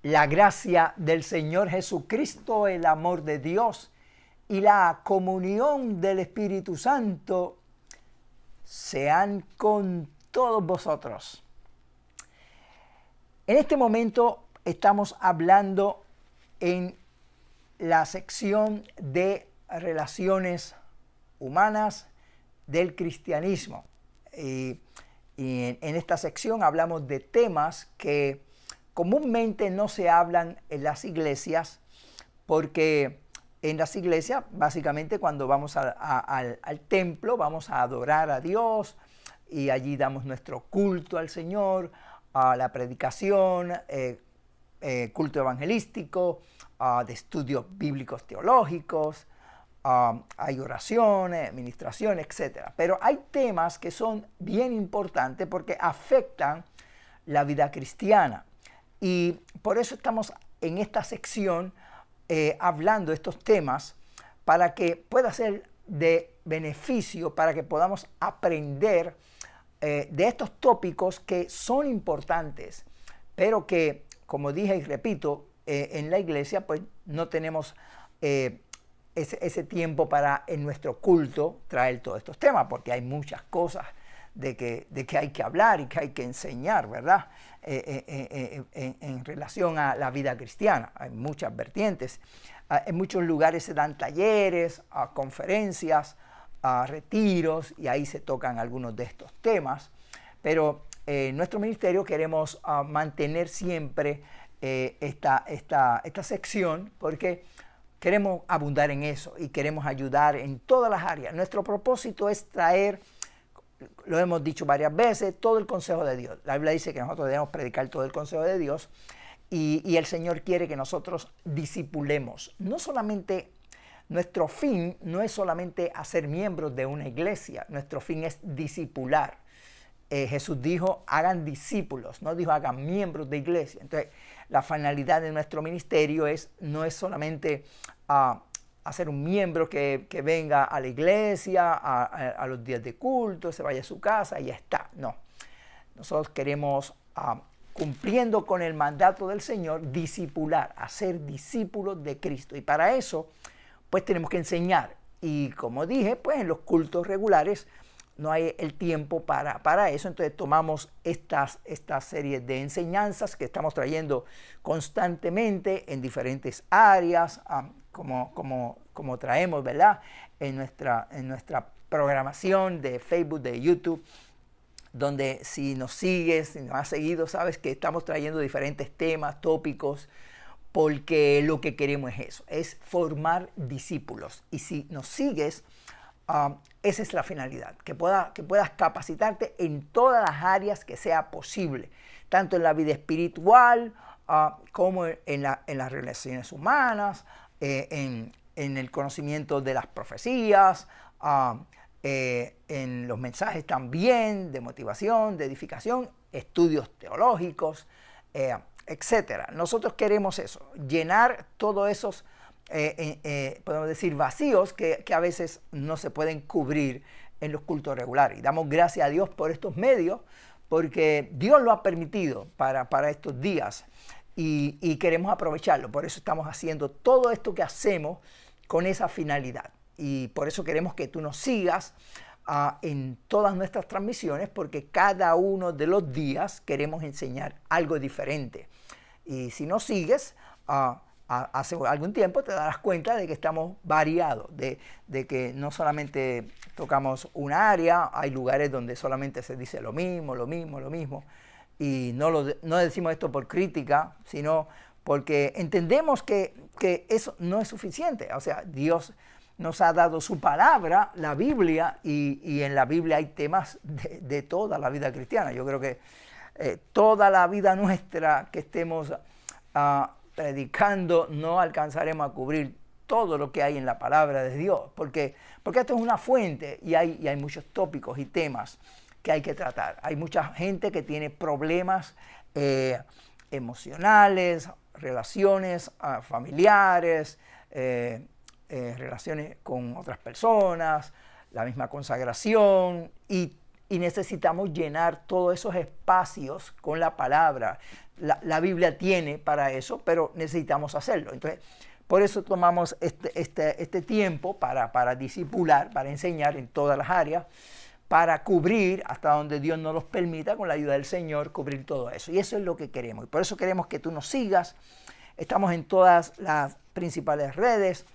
La gracia del Señor Jesucristo, el amor de Dios y la comunión del Espíritu Santo sean con todos vosotros. En este momento estamos hablando en la sección de relaciones humanas del cristianismo. Y en esta sección hablamos de temas que comúnmente no se hablan en las iglesias, porque en las iglesias, básicamente cuando vamos al templo, vamos a adorar a Dios y allí damos nuestro culto al Señor, a la predicación, culto evangelístico, de estudios bíblicos teológicos, hay oraciones, administración, etc. Pero hay temas que son bien importantes porque afectan la vida cristiana. Y por eso estamos en esta sección hablando de estos temas para que pueda ser de beneficio, para que podamos aprender de estos tópicos que son importantes, pero como dije y repito, en la iglesia pues no tenemos ese tiempo para en nuestro culto traer todos estos temas, porque hay muchas cosas de que hay que hablar y que hay que enseñar, ¿verdad? En relación a la vida cristiana. Hay muchas vertientes. En muchos lugares se dan talleres, conferencias, retiros, y ahí se tocan algunos de estos temas. Pero en nuestro ministerio queremos mantener siempre esta sección, porque queremos abundar en eso y queremos ayudar en todas las áreas. Nuestro propósito es traer, lo hemos dicho varias veces, todo el consejo de Dios. La Biblia dice que nosotros debemos predicar todo el consejo de Dios y el Señor quiere que nosotros discipulemos. No solamente, nuestro fin no es solamente hacer miembros de una iglesia, nuestro fin es discipular. Jesús dijo, hagan discípulos, no dijo hagan miembros de iglesia. Entonces, la finalidad de nuestro ministerio no es solamente hacer un miembro que venga a la iglesia, a los días de culto, se vaya a su casa y ya está. No, nosotros queremos, cumpliendo con el mandato del Señor, discipular, hacer discípulos de Cristo. Y para eso, pues tenemos que enseñar. Y como dije, pues en los cultos regulares no hay el tiempo para eso, entonces tomamos estas series de enseñanzas que estamos trayendo constantemente en diferentes áreas, como traemos, ¿verdad? En nuestra programación de Facebook, de YouTube, donde si nos sigues, si nos has seguido, sabes que estamos trayendo diferentes temas, tópicos, porque lo que queremos es eso, es formar discípulos. Y si nos sigues, esa es la finalidad, que puedas capacitarte en todas las áreas que sea posible, tanto en la vida espiritual como en las relaciones humanas, en el conocimiento de las profecías, en los mensajes también de motivación, de edificación, estudios teológicos, etc. Nosotros queremos eso, llenar todos esos podemos decir vacíos que a veces no se pueden cubrir en los cultos regulares. Y damos gracias a Dios por estos medios, porque Dios lo ha permitido para estos días y queremos aprovecharlo. Por eso estamos haciendo todo esto que hacemos con esa finalidad. Y por eso queremos que tú nos sigas en todas nuestras transmisiones, porque cada uno de los días queremos enseñar algo diferente. Y si nos sigues, hace algún tiempo te darás cuenta de que estamos variados, de que no solamente tocamos una área, hay lugares donde solamente se dice lo mismo, y no decimos esto por crítica, sino porque entendemos que eso no es suficiente. O sea, Dios nos ha dado su palabra, la Biblia, y en la Biblia hay temas de toda la vida cristiana. Yo creo que toda la vida nuestra que estemos predicando, no alcanzaremos a cubrir todo lo que hay en la palabra de Dios, porque esto es una fuente y hay muchos tópicos y temas que hay que tratar. Hay mucha gente que tiene problemas emocionales, relaciones familiares, relaciones con otras personas, la misma consagración y y necesitamos llenar todos esos espacios con la palabra. La Biblia tiene para eso, pero necesitamos hacerlo. Entonces, por eso tomamos este tiempo para discipular, para enseñar en todas las áreas, para cubrir hasta donde Dios nos los permita, con la ayuda del Señor, cubrir todo eso. Y eso es lo que queremos. Y por eso queremos que tú nos sigas. Estamos en todas las principales redes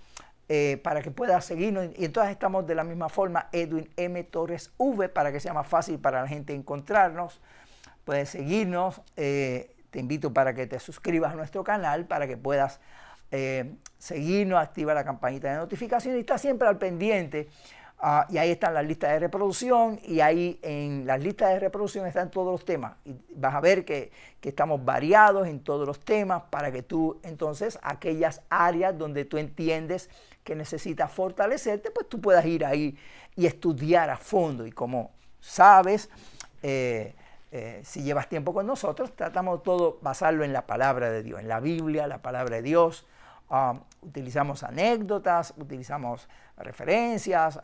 para que puedas seguirnos. Y en todas estamos de la misma forma, Edwin M. Torres V, para que sea más fácil para la gente encontrarnos. Puedes seguirnos. Te invito para que te suscribas a nuestro canal, para que puedas seguirnos, activa la campanita de notificaciones y está siempre al pendiente. Y ahí están las listas de reproducción, y ahí en las listas de reproducción están todos los temas. Y vas a ver que estamos variados en todos los temas, para que tú entonces, aquellas áreas donde tú entiendes que necesitas fortalecerte, pues tú puedas ir ahí y estudiar a fondo. Y como sabes, si llevas tiempo con nosotros, tratamos todo basarlo en la palabra de Dios, en la Biblia, la palabra de Dios. Utilizamos anécdotas, utilizamos referencias,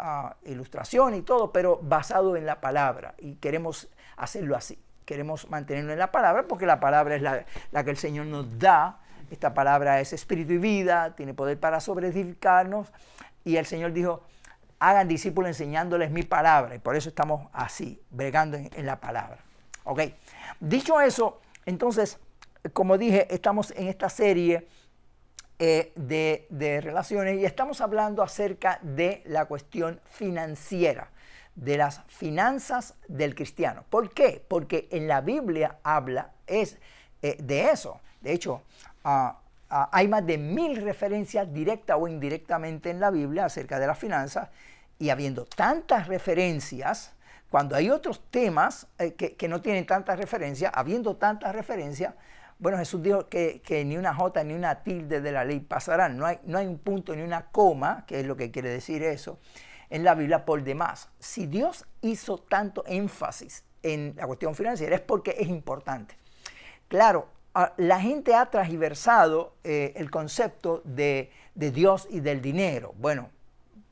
ilustración y todo, pero basado en la palabra, y queremos hacerlo así. Queremos mantenerlo en la palabra porque la palabra es la que el Señor nos da. Esta palabra es espíritu y vida, tiene poder para sobreedificarnos, y el Señor dijo: hagan discípulos enseñándoles mi palabra, y por eso estamos así, bregando en la palabra. Ok, dicho eso, entonces, como dije, estamos en esta serie de relaciones, y estamos hablando acerca de la cuestión financiera, de las finanzas del cristiano. ¿Por qué? Porque en la Biblia habla de eso. De hecho, hay más de 1000 referencias directas o indirectamente en la Biblia acerca de las finanzas, y habiendo tantas referencias, cuando hay otros temas que no tienen tantas referencias, habiendo tantas referencias, bueno, Jesús dijo que ni una jota ni una tilde de la ley pasarán. No hay un punto ni una coma, que es lo que quiere decir eso, en la Biblia por demás. Si Dios hizo tanto énfasis en la cuestión financiera, es porque es importante. Claro, la gente ha transversado el concepto de Dios y del dinero. Bueno,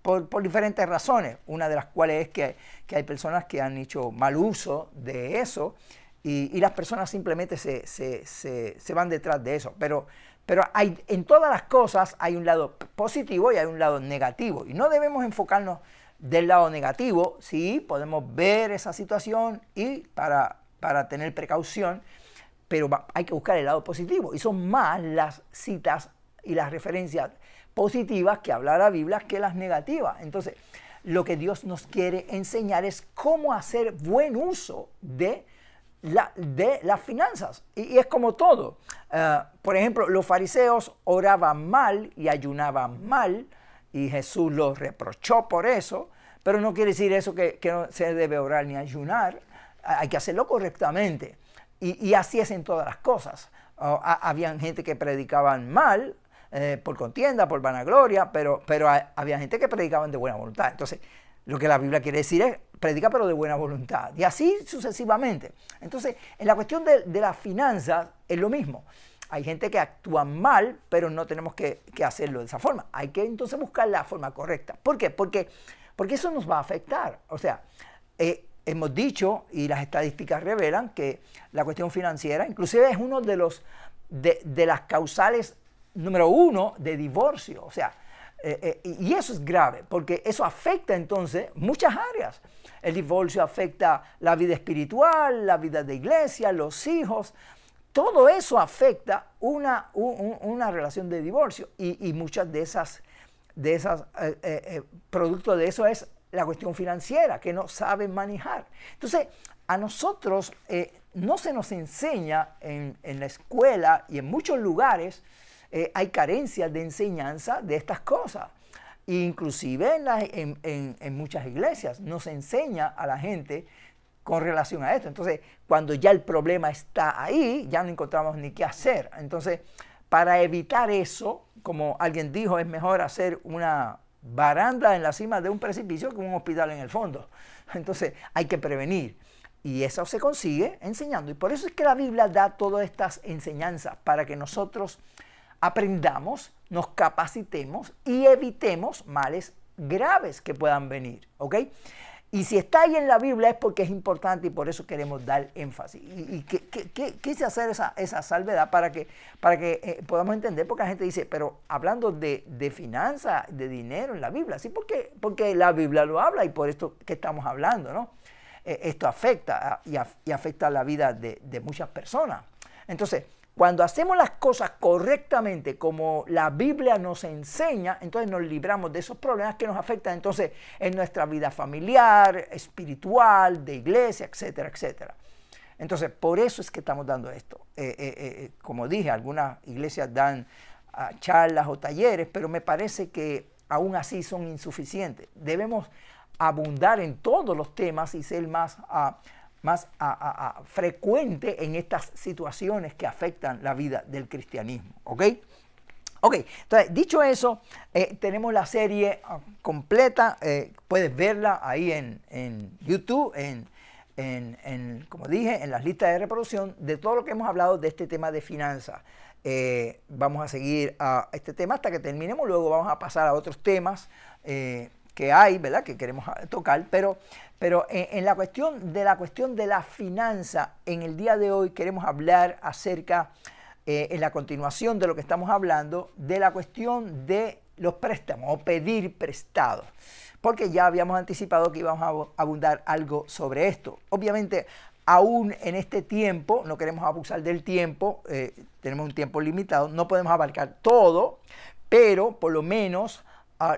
por diferentes razones, una de las cuales es que hay personas que han hecho mal uso de eso, y las personas simplemente se van detrás de eso. Pero en todas las cosas hay un lado positivo y hay un lado negativo, y no debemos enfocarnos del lado negativo. Sí, podemos ver esa situación y para tener precaución, pero hay que buscar el lado positivo, y son más las citas y las referencias positivas que habla la Biblia que las negativas. Entonces, lo que Dios nos quiere enseñar es cómo hacer buen uso de las finanzas, y es como todo. Por ejemplo, los fariseos oraban mal y ayunaban mal, y Jesús los reprochó por eso, pero no quiere decir eso que no se debe orar ni ayunar. Hay que hacerlo correctamente, y así es en todas las cosas. Había gente que predicaban mal, por contienda, por vanagloria, pero había gente que predicaban de buena voluntad. Entonces, lo que la Biblia quiere decir es: predica pero de buena voluntad, y así sucesivamente. Entonces, en la cuestión de las finanzas es lo mismo. Hay gente que actúa mal, pero no tenemos que hacerlo de esa forma. Hay que entonces buscar la forma correcta. ¿Por qué? Porque eso nos va a afectar. O sea, hemos dicho, y las estadísticas revelan, que la cuestión financiera inclusive es uno de las causales número 1 de divorcio. O sea, y eso es grave, porque eso afecta entonces muchas áreas. El divorcio afecta la vida espiritual, la vida de iglesia, los hijos. Todo eso afecta una relación de divorcio, y muchas de esas producto de eso es la cuestión financiera, que no saben manejar. Entonces, a nosotros no se nos enseña en la escuela, y en muchos lugares hay carencias de enseñanza de estas cosas. Inclusive en muchas iglesias no se enseña a la gente con relación a esto. Entonces, cuando ya el problema está ahí, ya no encontramos ni qué hacer. Entonces, para evitar eso, como alguien dijo, es mejor hacer una baranda en la cima de un precipicio que un hospital en el fondo. Entonces, hay que prevenir. Y eso se consigue enseñando. Y por eso es que la Biblia da todas estas enseñanzas, para que nosotros aprendamos, nos capacitemos y evitemos males graves que puedan venir, ¿ok? Y si está ahí en la Biblia es porque es importante y por eso queremos dar énfasis. Y quise hacer esa salvedad para que podamos entender, porque la gente dice, pero hablando de finanzas, de dinero en la Biblia, sí, porque la Biblia lo habla y por esto que estamos hablando, ¿no? Esto afecta y afecta la vida de muchas personas. Entonces, cuando hacemos las cosas correctamente como la Biblia nos enseña, entonces nos libramos de esos problemas que nos afectan entonces en nuestra vida familiar, espiritual, de iglesia, etcétera, etcétera. Entonces, por eso es que estamos dando esto. Como dije, algunas iglesias dan charlas o talleres, pero me parece que aún así son insuficientes. Debemos abundar en todos los temas y ser más frecuente en estas situaciones que afectan la vida del cristianismo, ¿ok? Ok, entonces, dicho eso, tenemos la serie completa, puedes verla ahí en YouTube, como dije, en las listas de reproducción de todo lo que hemos hablado de este tema de finanzas. Vamos a seguir a este tema hasta que terminemos, luego vamos a pasar a otros temas que hay, ¿verdad?, que queremos tocar, pero en la cuestión de la finanza, en el día de hoy queremos hablar acerca, en la continuación de lo que estamos hablando, de la cuestión de los préstamos o pedir prestado, porque ya habíamos anticipado que íbamos a abundar algo sobre esto. Obviamente, aún en este tiempo, no queremos abusar del tiempo, tenemos un tiempo limitado, no podemos abarcar todo, pero por lo menos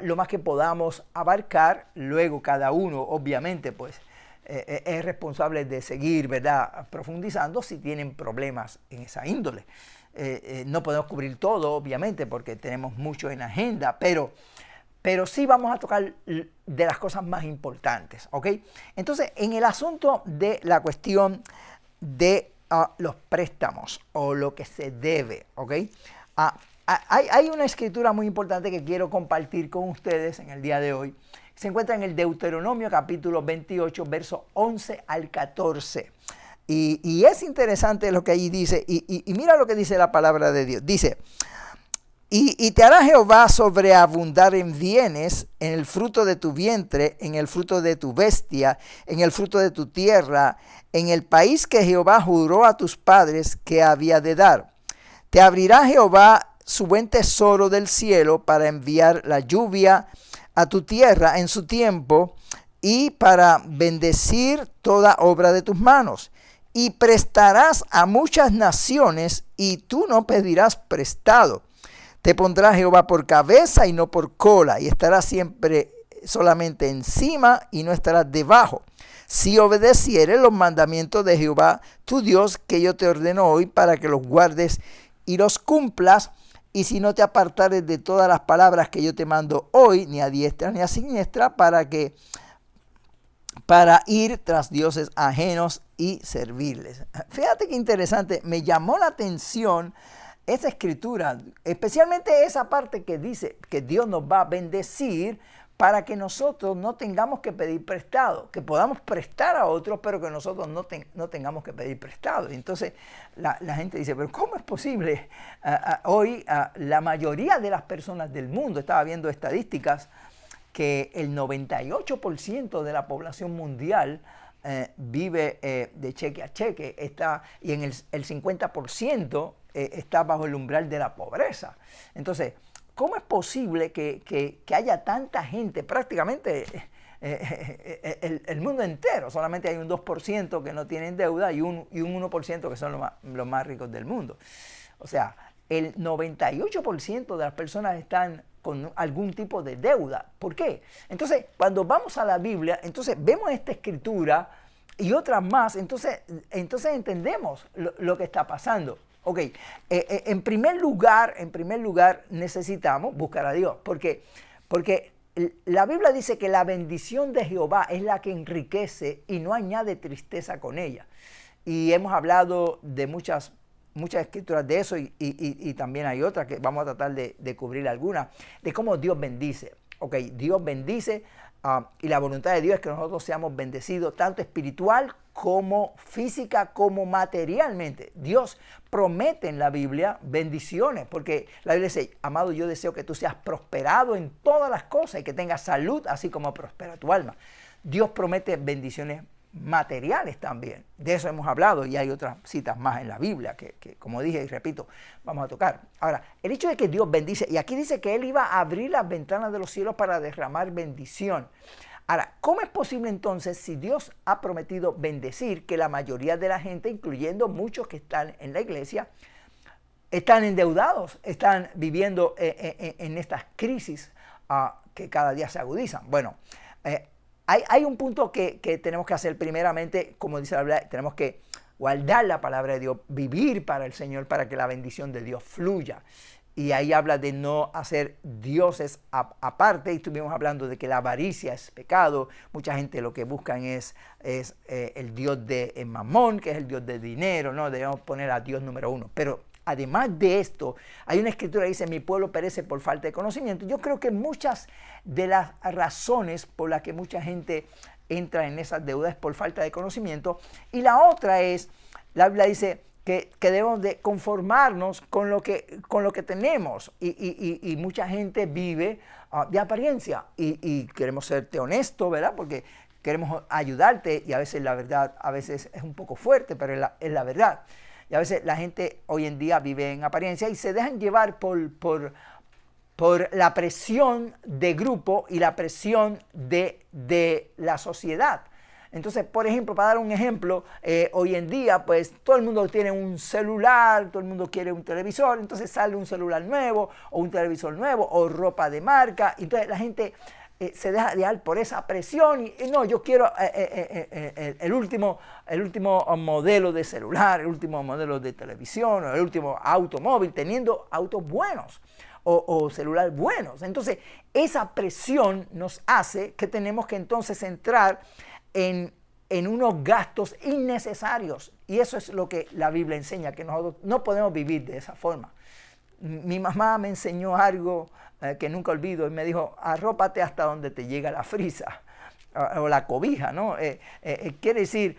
lo más que podamos abarcar. Luego cada uno obviamente pues es responsable de seguir, ¿verdad?, profundizando si tienen problemas en esa índole. No podemos cubrir todo obviamente porque tenemos mucho en agenda, pero sí vamos a tocar de las cosas más importantes, ¿ok? Entonces, en el asunto de la cuestión de los préstamos o lo que se debe, ¿ok? Hay una escritura muy importante que quiero compartir con ustedes en el día de hoy. Se encuentra en el Deuteronomio capítulo 28, versos 11 al 14. Y es interesante lo que ahí dice. Y mira lo que dice la palabra de Dios. Dice, y te hará Jehová sobreabundar en bienes, en el fruto de tu vientre, en el fruto de tu bestia, en el fruto de tu tierra, en el país que Jehová juró a tus padres que había de dar. Te abrirá Jehová su buen tesoro del cielo para enviar la lluvia a tu tierra en su tiempo y para bendecir toda obra de tus manos. Y prestarás a muchas naciones y tú no pedirás prestado. Te pondrá Jehová por cabeza y no por cola, y estarás siempre solamente encima y no estarás debajo. Si obedecieres los mandamientos de Jehová tu Dios que yo te ordeno hoy para que los guardes y los cumplas, y si no te apartares de todas las palabras que yo te mando hoy, ni a diestra ni a siniestra, para ir tras dioses ajenos y servirles. Fíjate qué interesante, me llamó la atención esa escritura, especialmente esa parte que dice que Dios nos va a bendecir para que nosotros no tengamos que pedir prestado, que podamos prestar a otros, pero que nosotros no tengamos que pedir prestado. Entonces la gente dice, pero ¿cómo es posible? Hoy la mayoría de las personas del mundo, estaba viendo estadísticas, que el 98% de la población mundial vive de cheque a cheque, y en el 50% está bajo el umbral de la pobreza. Entonces, ¿cómo es posible que haya tanta gente, prácticamente el mundo entero? Solamente hay un 2% que no tienen deuda y un 1% que son los más ricos del mundo. O sea, el 98% de las personas están con algún tipo de deuda. ¿Por qué? Entonces, cuando vamos a la Biblia, entonces vemos esta escritura y otras más, entonces entendemos lo que está pasando. Ok, en primer lugar necesitamos buscar a Dios, porque la Biblia dice que la bendición de Jehová es la que enriquece y no añade tristeza con ella. Y hemos hablado de muchas escrituras de eso y también hay otras que vamos a tratar de cubrir algunas, de cómo Dios bendice. Ok, Dios bendice y la voluntad de Dios es que nosotros seamos bendecidos tanto espiritual como física, como materialmente. Dios promete en la Biblia bendiciones, porque la Biblia dice, amado, yo deseo que tú seas prosperado en todas las cosas y que tengas salud, así como prospera tu alma. Dios promete bendiciones materiales también. De eso hemos hablado y hay otras citas más en la Biblia que como dije y repito, vamos a tocar. Ahora, el hecho de que Dios bendice, y aquí dice que Él iba a abrir las ventanas de los cielos para derramar bendición. Ahora, ¿cómo es posible entonces, si Dios ha prometido bendecir, que la mayoría de la gente, incluyendo muchos que están en la iglesia, están endeudados, están viviendo en estas crisis que cada día se agudizan? Bueno, hay un punto que tenemos que hacer primeramente, como dice la Biblia, tenemos que guardar la palabra de Dios, vivir para el Señor, para que la bendición de Dios fluya. Y ahí habla de no hacer dioses aparte, y estuvimos hablando de que la avaricia es pecado. Mucha gente lo que buscan es el Dios de Mamón, que es el Dios de dinero, ¿no? Debemos poner a Dios número uno. Pero además de esto, hay una escritura que dice, mi pueblo perece por falta de conocimiento. Yo creo que muchas de las razones por las que mucha gente entra en esas deudas es por falta de conocimiento. Y la otra es, la Biblia dice que debemos de conformarnos con lo que tenemos. Y mucha gente vive de apariencia. Y queremos serte honestos, ¿verdad? Porque queremos ayudarte y a veces la verdad a veces es un poco fuerte, pero es la verdad. Y a veces la gente hoy en día vive en apariencia y se dejan llevar por la presión de grupo y la presión de la sociedad. Entonces, por ejemplo, para dar un ejemplo, hoy en día, pues todo el mundo tiene un celular, todo el mundo quiere un televisor, entonces sale un celular nuevo o un televisor nuevo o ropa de marca. Entonces la gente se deja guiar por esa presión y no, yo quiero el último modelo de celular, el último modelo de televisión, o el último automóvil, teniendo autos buenos o celular buenos. Entonces, esa presión nos hace que tenemos que entonces entrar en unos gastos innecesarios. Y eso es lo que la Biblia enseña, que nosotros no podemos vivir de esa forma. Mi mamá me enseñó algo que nunca olvido y me dijo, arrópate hasta donde te llega la frisa o la cobija, ¿no? Quiere decir,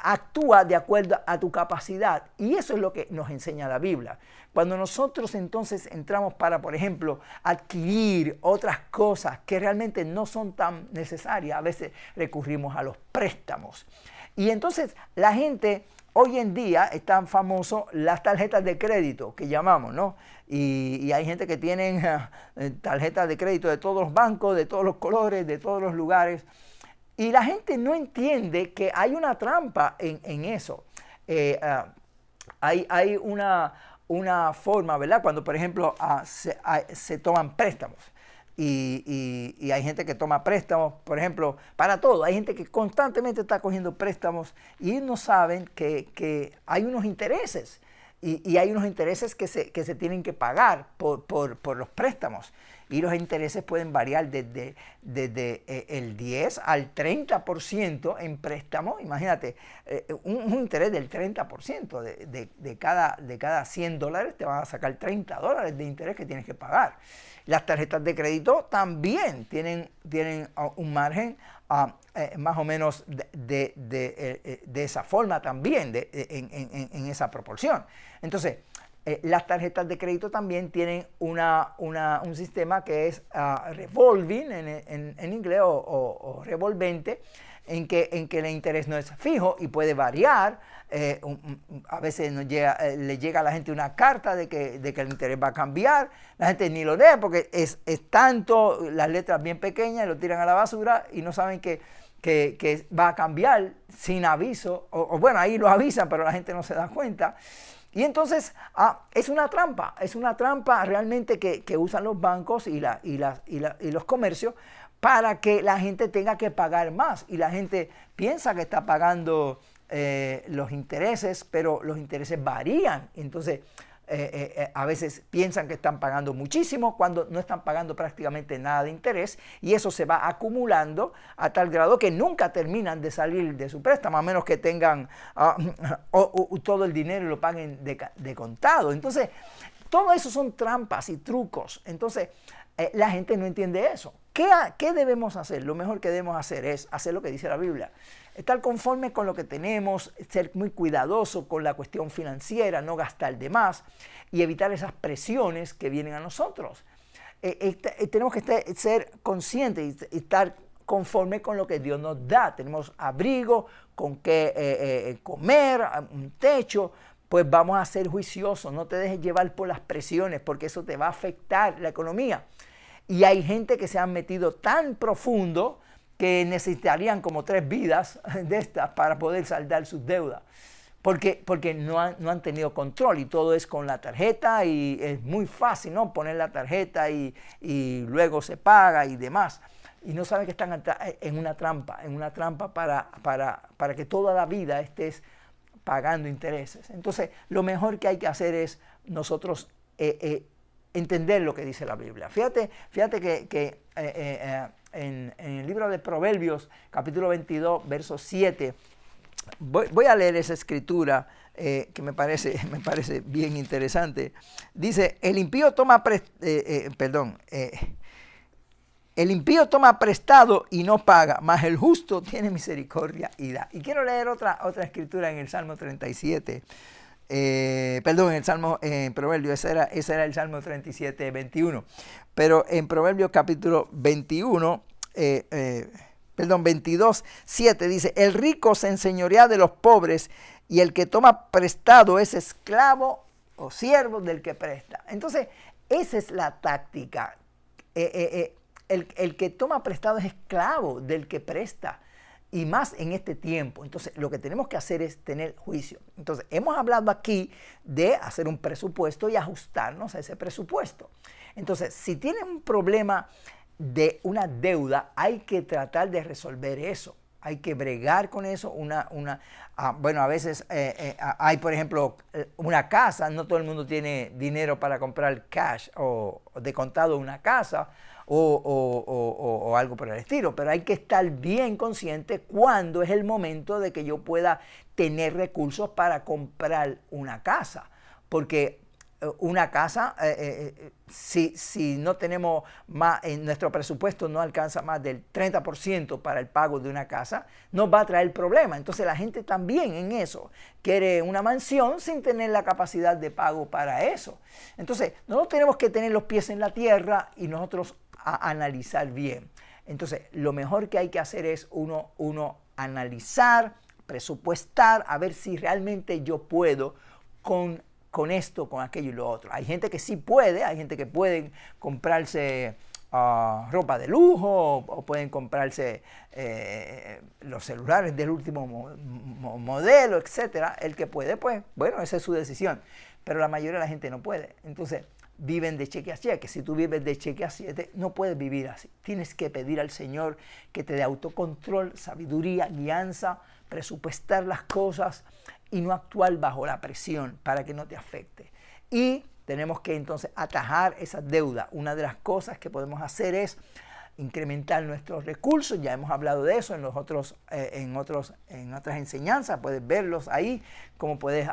actúa de acuerdo a tu capacidad, y eso es lo que nos enseña la Biblia. Cuando nosotros entonces entramos para, por ejemplo, adquirir otras cosas que realmente no son tan necesarias, a veces recurrimos a los préstamos. Y entonces la gente hoy en día están famosos las tarjetas de crédito que llamamos, ¿no? Y hay gente que tienen tarjetas de crédito de todos los bancos, de todos los colores, de todos los lugares. Y la gente no entiende que hay una trampa en eso. Hay una forma, ¿verdad? Cuando, por ejemplo, se toman préstamos. Y hay gente que toma préstamos, por ejemplo, para todo. Hay gente que constantemente está cogiendo préstamos y ellos no saben que hay unos intereses. Y hay unos intereses que se tienen que pagar por los préstamos. Y los intereses pueden variar desde el 10 al 30% en préstamo. Imagínate, un interés del 30%. De cada $100 te van a sacar $30 de interés que tienes que pagar. Las tarjetas de crédito también tienen un margen más o menos de esa forma también, en esa proporción. Entonces, las tarjetas de crédito también tienen un sistema que es revolving en inglés o revolvente, en que el interés no es fijo y puede variar. A veces le llega a la gente una carta de que el interés va a cambiar. La gente ni lo lee porque es tanto, las letras bien pequeñas, lo tiran a la basura y no saben que va a cambiar sin aviso. O bueno, ahí lo avisan, pero la gente no se da cuenta. Y entonces es una trampa realmente que usan los bancos y los comercios para que la gente tenga que pagar más. Y la gente piensa que está pagando los intereses, pero los intereses varían. Entonces, a veces piensan que están pagando muchísimo cuando no están pagando prácticamente nada de interés, y eso se va acumulando a tal grado que nunca terminan de salir de su préstamo, a menos que tengan todo el dinero y lo paguen de contado. Entonces, todo eso son trampas y trucos. Entonces, la gente no entiende eso. ¿Qué debemos hacer? Lo mejor que debemos hacer es hacer lo que dice la Biblia. Estar conforme con lo que tenemos, ser muy cuidadoso con la cuestión financiera, no gastar de más y evitar esas presiones que vienen a nosotros. Tenemos que ser conscientes y estar conforme con lo que Dios nos da. Tenemos abrigo, con qué comer, un techo. Pues vamos a ser juiciosos, no te dejes llevar por las presiones, porque eso te va a afectar la economía. Y hay gente que se han metido tan profundo que necesitarían como 3 vidas de estas para poder saldar sus deudas. Porque no han tenido control y todo es con la tarjeta y es muy fácil, ¿no? Poner la tarjeta y luego se paga y demás. Y no saben que están en una trampa para que toda la vida estés pagando intereses. Entonces, lo mejor que hay que hacer es nosotros entender lo que dice la Biblia. Fíjate que en el libro de Proverbios, capítulo 22, verso 7, voy a leer esa escritura que me parece bien interesante. Dice, el impío toma prestado y no paga, mas el justo tiene misericordia y da. Y quiero leer otra escritura en el Salmo 37. En Proverbios, ese era el Salmo 37, 21. Pero en Proverbios capítulo 22, 7 dice, el rico se enseñorea de los pobres y el que toma prestado es esclavo o siervo del que presta. Entonces, esa es la táctica. El que toma prestado es esclavo del que presta, y más en este tiempo. Entonces, lo que tenemos que hacer es tener juicio. Entonces, hemos hablado aquí de hacer un presupuesto y ajustarnos a ese presupuesto. Entonces, si tienen un problema de una deuda, hay que tratar de resolver eso. Hay que bregar con eso. A veces hay, por ejemplo, una casa. No todo el mundo tiene dinero para comprar cash o de contado una casa o algo por el estilo. Pero hay que estar bien consciente cuándo es el momento de que yo pueda tener recursos para comprar una casa. Porque una casa, si no tenemos más, en nuestro presupuesto no alcanza más del 30% para el pago de una casa, nos va a traer problemas. Entonces la gente también en eso quiere una mansión sin tener la capacidad de pago para eso. Entonces nosotros tenemos que tener los pies en la tierra y nosotros analizar bien. Entonces lo mejor que hay que hacer es uno analizar, presupuestar, a ver si realmente yo puedo con esto, con aquello y lo otro. Hay gente que sí puede, hay gente que puede comprarse ropa de lujo o pueden comprarse los celulares del último modelo, etcétera. El que puede, pues, bueno, esa es su decisión. Pero la mayoría de la gente no puede. Entonces, viven de cheque a cheque. Si tú vives de cheque a cheque, no puedes vivir así. Tienes que pedir al Señor que te dé autocontrol, sabiduría, guianza, presupuestar las cosas y no actuar bajo la presión para que no te afecte. Y tenemos que entonces atajar esa deuda. Una de las cosas que podemos hacer es incrementar nuestros recursos. Ya hemos hablado de eso en otras enseñanzas. Puedes verlos ahí, cómo puedes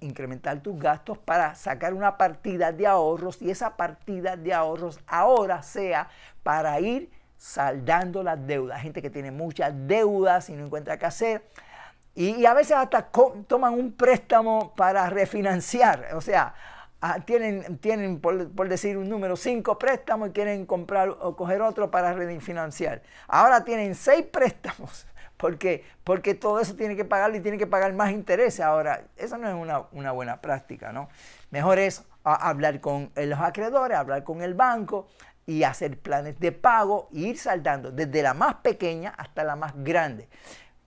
incrementar tus gastos para sacar una partida de ahorros, y esa partida de ahorros ahora sea para ir saldando las deudas. Hay gente que tiene muchas deudas y no encuentra qué hacer. Y a veces hasta toman un préstamo para refinanciar. O sea, tienen por decir un número, 5 préstamos y quieren comprar o coger otro para refinanciar. Ahora tienen 6 préstamos porque todo eso tiene que pagarlo y tienen que pagar más intereses. Ahora, eso no es una buena práctica, ¿no? Mejor es hablar con los acreedores, hablar con el banco y hacer planes de pago e ir saldando desde la más pequeña hasta la más grande.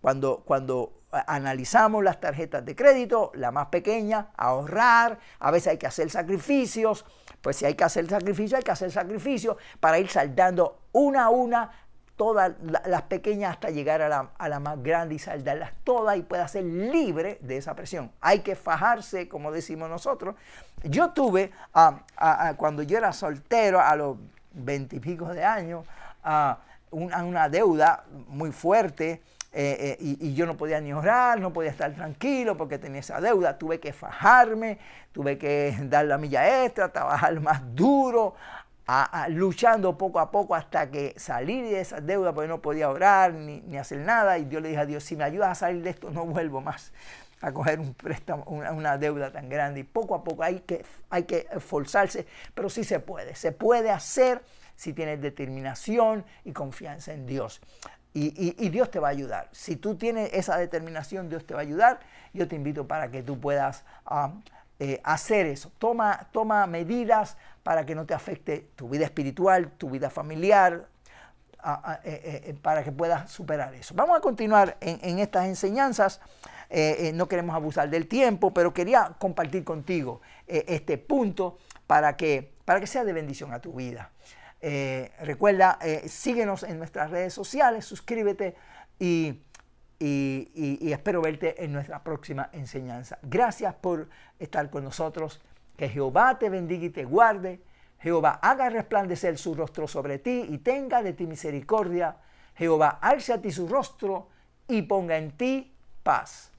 Cuando analizamos las tarjetas de crédito, la más pequeña, ahorrar, a veces hay que hacer sacrificios, pues si hay que hacer sacrificios, hay que hacer sacrificios para ir saldando una a una todas las pequeñas hasta llegar a la más grande y saldarlas todas y pueda ser libre de esa presión. Hay que fajarse, como decimos nosotros. Yo tuve, cuando yo era soltero, a los 20 y pico de años, una deuda muy fuerte. Y yo no podía ni ahorrar, no podía estar tranquilo porque tenía esa deuda. Tuve que fajarme, tuve que dar la milla extra, trabajar más duro, luchando poco a poco hasta que salí de esa deuda, porque no podía orar ni hacer nada. Y yo le dije a Dios, si me ayudas a salir de esto, no vuelvo más para coger un préstamo, una deuda tan grande. Y poco a poco hay que esforzarse, pero sí se puede hacer si tienes determinación y confianza en Dios. Y Dios te va a ayudar. Si tú tienes esa determinación, Dios te va a ayudar. Yo te invito para que tú puedas hacer eso. Toma medidas para que no te afecte tu vida espiritual, tu vida familiar, para que puedas superar eso. Vamos a continuar en estas enseñanzas. No queremos abusar del tiempo, pero quería compartir contigo este punto para que sea de bendición a tu vida. Recuerda, síguenos en nuestras redes sociales, suscríbete y espero verte en nuestra próxima enseñanza. Gracias por estar con nosotros. Que Jehová te bendiga y te guarde. Jehová haga resplandecer su rostro sobre ti y tenga de ti misericordia. Jehová alce a ti su rostro y ponga en ti paz.